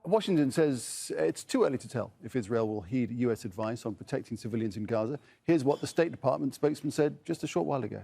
Washington says it's too early to tell if Israel will heed US advice on protecting civilians in Gaza. Here's what the State Department spokesman said just a short while ago.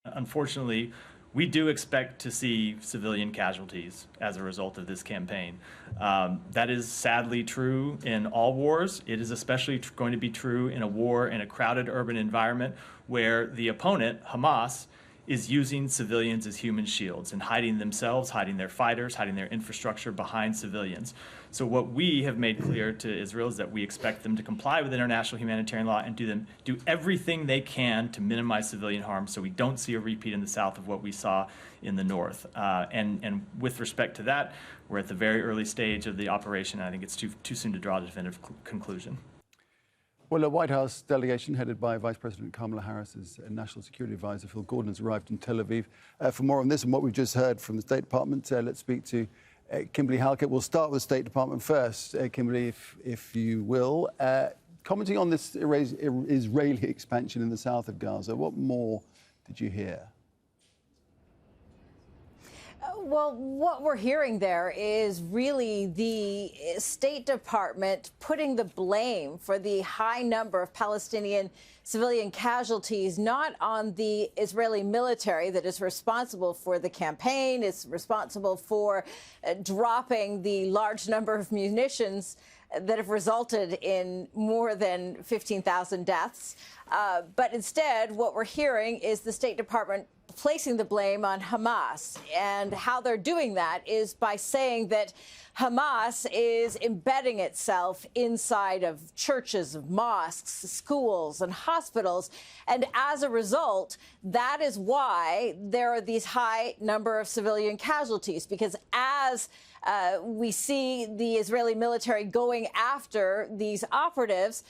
Unfortunately, we do expect to see civilian casualties as a result of this campaign. That is sadly true in all wars. It is especially going to be true in a war in a crowded urban environment where the opponent, Hamas, is using civilians as human shields and hiding themselves, hiding their fighters, hiding their infrastructure behind civilians. So what we have made clear to Israel is that we expect them to comply with international humanitarian law and do everything they can to minimize civilian harm so we don't see a repeat in the south of what we saw in the north. And with respect to that, we're at the very early stage of the operation. I think it's too soon to draw a definitive conclusion. Well, a White House delegation headed by Vice President Kamala Harris's National Security Advisor, Phil Gordon, has arrived in Tel Aviv. For more on this and what we've just heard from the State Department, let's speak to Kimberly Halkett. We'll start with the State Department first. Kimberly, if you will. Commenting on this Israeli expansion in the south of Gaza, what more did you hear? Well, what we're hearing there is really the State Department putting the blame for the high number of Palestinian civilian casualties not on the Israeli military that is responsible for the campaign, is responsible for dropping the large number of munitions that have resulted in more than 15,000 deaths. But instead, what we're hearing is the State Department placing the blame on Hamas. And how they're doing that is by saying that Hamas is embedding itself inside of churches, of mosques, schools, and hospitals. And as a result, that is why there are these high number of civilian casualties, because as we see the Israeli military going after these operatives,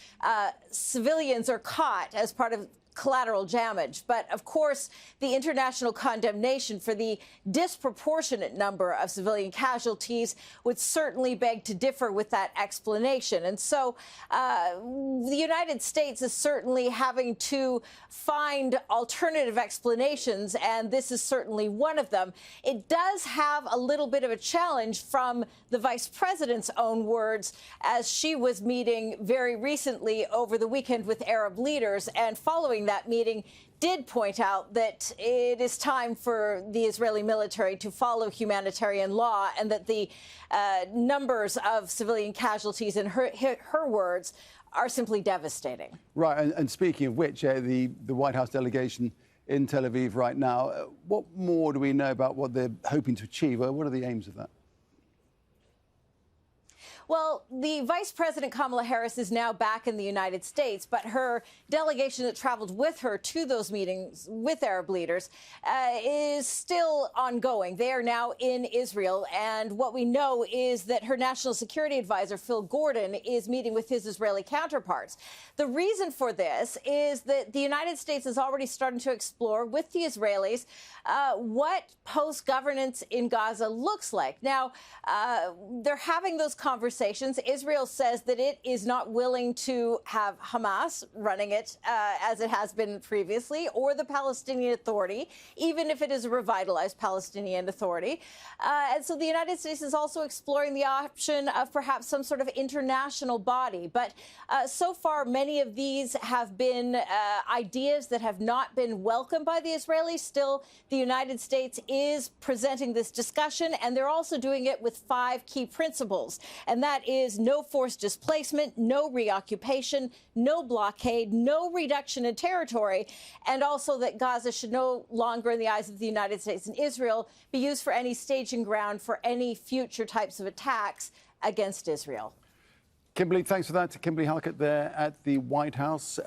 civilians are caught as part of collateral damage. But of course, the international condemnation for the disproportionate number of civilian casualties would certainly beg to differ with that explanation. And so the United States is certainly having to find alternative explanations, and this is certainly one of them. It does have a little bit of a challenge from the vice president's own words as she was meeting very recently over the weekend with Arab leaders, and following that meeting did point out that it is time for the Israeli military to follow humanitarian law, and that the numbers of civilian casualties, in her words, are simply devastating. Right, and speaking of which, the White House delegation in Tel Aviv right now, what more do we know about what they're hoping to achieve? What are the aims of that? Well, the Vice President Kamala Harris is now back in the United States, but her delegation that traveled with her to those meetings with Arab leaders is still ongoing. They are now in Israel, and what we know is that her National Security Advisor, Phil Gordon, is meeting with his Israeli counterparts. The reason for this is that the United States is already starting to explore with the Israelis what post-governance in Gaza looks like. Now, they're having those conversations. Israel says that it is not willing to have Hamas running it as it has been previously, or the Palestinian Authority, even if it is a revitalized Palestinian Authority. And so the United States is also exploring the option of perhaps some sort of international body. But so far, many of these have been ideas that have not been welcomed by the Israelis. Still, the United States is presenting this discussion, and they're also doing it with 5 key principles. And that is no forced displacement, no reoccupation, no blockade, no reduction in territory, and also that Gaza should no longer, in the eyes of the United States and Israel, be used for any staging ground for any future types of attacks against Israel. Kimberly, thanks for that. Kimberly Halkett there at the White House.